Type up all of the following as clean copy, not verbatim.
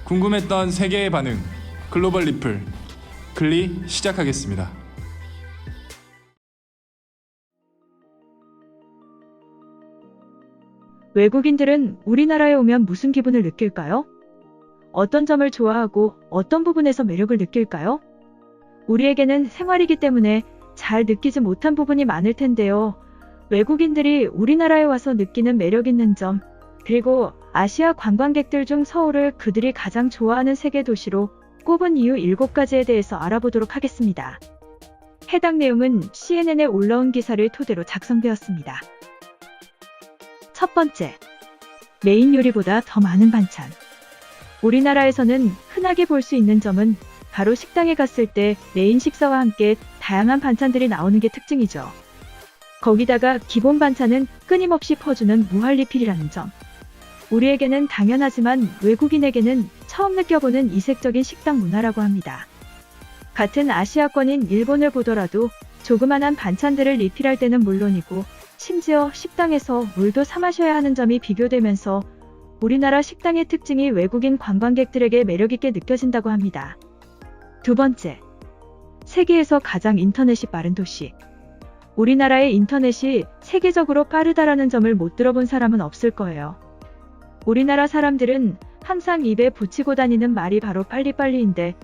궁금했던 세계의 반응, 글로벌 리플, 글리 시작하겠습니다. 외국인들은 우리나라에 오면 무슨 기분을 느낄까요? 어떤 점을 좋아하고 어떤 부분에서 매력을 느낄까요? 우리에게는 생활이기 때문에 잘 느끼지 못한 부분이 많을 텐데요. 외국인들이 우리나라에 와서 느끼는 매력 있는 점, 그리고 아시아 관광객들 중 서울을 그들이 가장 좋아하는 세계 도시로 꼽은 이유 7가지에 대해서 알아보도록 하겠습니다. 해당 내용은 CNN에 올라온 기사를 토대로 작성되었습니다. 첫 번째, 메인 요리보다 더 많은 반찬. 우리나라에서는 흔하게 볼 수 있는 점은 바로 식당에 갔을 때 메인 식사와 함께 다양한 반찬들이 나오는 게 특징이죠. 거기다가 기본 반찬은 끊임없이 퍼주는 무한리필이라는 점. 우리에게는 당연하지만 외국인에게는 처음 느껴보는 이색적인 식당 문화라고 합니다. 같은 아시아권인 일본을 보더라도 조그만한 반찬들을 리필할 때는 물론이고 심지어 식당에서 물도 사 마셔야 하는 점이 비교되면서 우리나라 식당의 특징이 외국인 관광객들에게 매력있게 느껴진다고 합니다. 두 번째, 세계에서 가장 인터넷이 빠른 도시. 우리나라의 인터넷이 세계적으로 빠르다라는 점을 못 들어본 사람은 없을 거예요. 우리나라 사람들은 항상 입에 붙이고 다니는 말이 바로 빨리빨리인데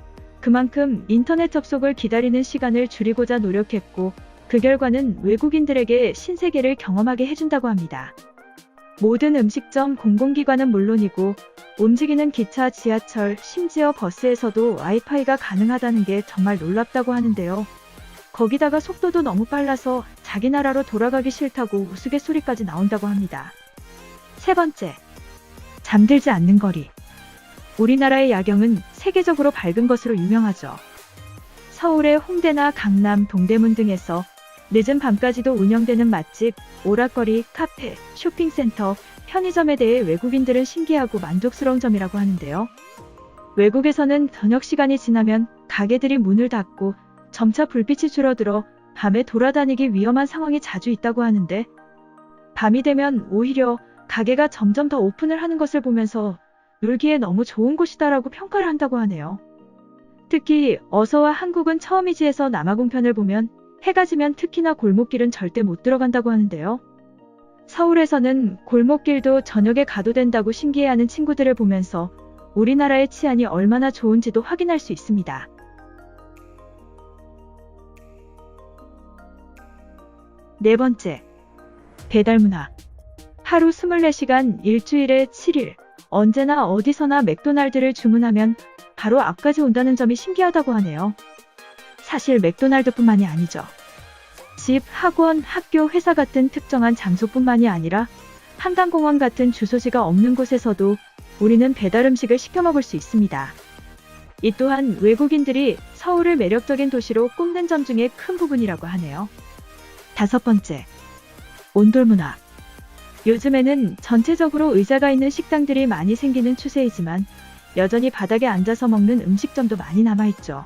그만큼 인터넷 접속을 기다리는 시간을 줄이고자 노력했고 그 결과는 외국인들에게 신세계를 경험하게 해준다고 합니다. 모든 음식점, 공공기관은 물론이고 움직이는 기차, 지하철, 심지어 버스에서도 와이파이가 가능하다는 게 정말 놀랍다고 하는데요. 거기다가 속도도 너무 빨라서 자기 나라로 돌아가기 싫다고 우스갯소리까지 나온다고 합니다. 세 번째, 잠들지 않는 거리. 우리나라의 야경은 세계적으로 밝은 것으로 유명하죠. 서울의 홍대나 강남, 동대문 등에서 늦은 밤까지도 운영되는 맛집, 오락거리, 카페, 쇼핑센터, 편의점에 대해 외국인들은 신기하고 만족스러운 점이라고 하는데요. 외국에서는 저녁 시간이 지나면 가게들이 문을 닫고 점차 불빛이 줄어들어 밤에 돌아다니기 위험한 상황이 자주 있다고 하는데 밤이 되면 오히려 가게가 점점 더 오픈을 하는 것을 보면서 놀기에 너무 좋은 곳이다라고 평가를 한다고 하네요. 특히 어서와 한국은 처음이지에서 남아공편을 보면 해가 지면 특히나 골목길은 절대 못 들어간다고 하는데요. 서울에서는 골목길도 저녁에 가도 된다고 신기해하는 친구들을 보면서 우리나라의 치안이 얼마나 좋은지도 확인할 수 있습니다. 네 번째, 배달 문화. 하루 24시간 일주일에 7일 언제나 어디서나 맥도날드를 주문하면 바로 앞까지 온다는 점이 신기하다고 하네요. 사실 맥도날드뿐만이 아니죠. 집, 학원, 학교, 회사 같은 특정한 장소뿐만이 아니라 한강공원 같은 주소지가 없는 곳에서도 우리는 배달 음식을 시켜 먹을 수 있습니다. 이 또한 외국인들이 서울을 매력적인 도시로 꼽는 점 중에 큰 부분이라고 하네요. 다섯 번째, 온돌 문화. 요즘에는 전체적으로 의자가 있는 식당들이 많이 생기는 추세이지만 여전히 바닥에 앉아서 먹는 음식점도 많이 남아있죠.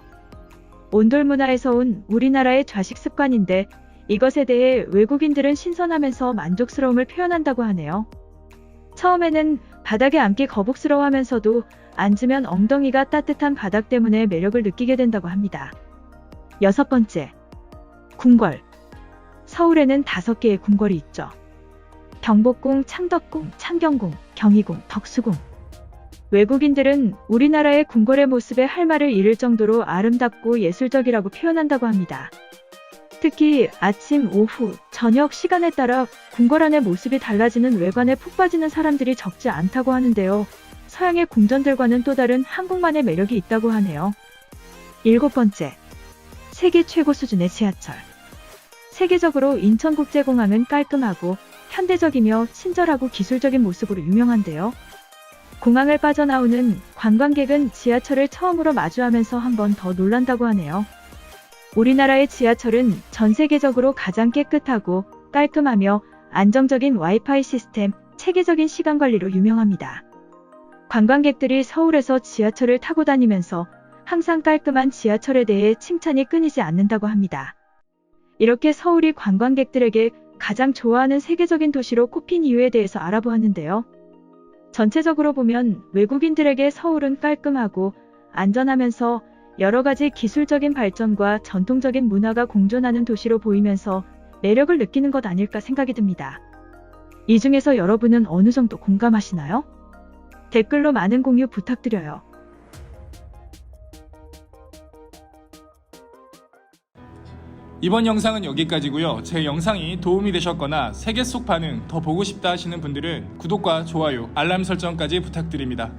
온돌 문화에서 온 우리나라의 좌식 습관인데 이것에 대해 외국인들은 신선하면서 만족스러움을 표현한다고 하네요. 처음에는 바닥에 앉기 거북스러워하면서도 앉으면 엉덩이가 따뜻한 바닥 때문에 매력을 느끼게 된다고 합니다. 여섯 번째, 궁궐. 서울에는 5개의 궁궐이 있죠. 경복궁, 창덕궁, 창경궁, 경희궁, 덕수궁. 외국인들은 우리나라의 궁궐의 모습에 할 말을 잃을 정도로 아름답고 예술적이라고 표현한다고 합니다. 특히 아침, 오후, 저녁 시간에 따라 궁궐 안의 모습이 달라지는 외관에 푹 빠지는 사람들이 적지 않다고 하는데요. 서양의 궁전들과는 또 다른 한국만의 매력이 있다고 하네요. 일곱 번째, 세계 최고 수준의 지하철. 세계적으로 인천국제공항은 깔끔하고 현대적이며 친절하고 기술적인 모습으로 유명한데요. 공항을 빠져나오는 관광객은 지하철을 처음으로 마주하면서 한 번 더 놀란다고 하네요. 우리나라의 지하철은 전 세계적으로 가장 깨끗하고 깔끔하며 안정적인 와이파이 시스템, 체계적인 시간 관리로 유명합니다. 관광객들이 서울에서 지하철을 타고 다니면서 항상 깔끔한 지하철에 대해 칭찬이 끊이지 않는다고 합니다. 이렇게 서울이 관광객들에게 가장 좋아하는 세계적인 도시로 꼽힌 이유에 대해서 알아보았는데요. 전체적으로 보면 외국인들에게 서울은 깔끔하고 안전하면서 여러 가지 기술적인 발전과 전통적인 문화가 공존하는 도시로 보이면서 매력을 느끼는 것 아닐까 생각이 듭니다. 이 중에서 여러분은 어느 정도 공감하시나요? 댓글로 많은 공유 부탁드려요. 이번 영상은 여기까지고요. 제 영상이 도움이 되셨거나 세계 속 반응 더 보고 싶다 하시는 분들은 구독과 좋아요, 알람 설정까지 부탁드립니다.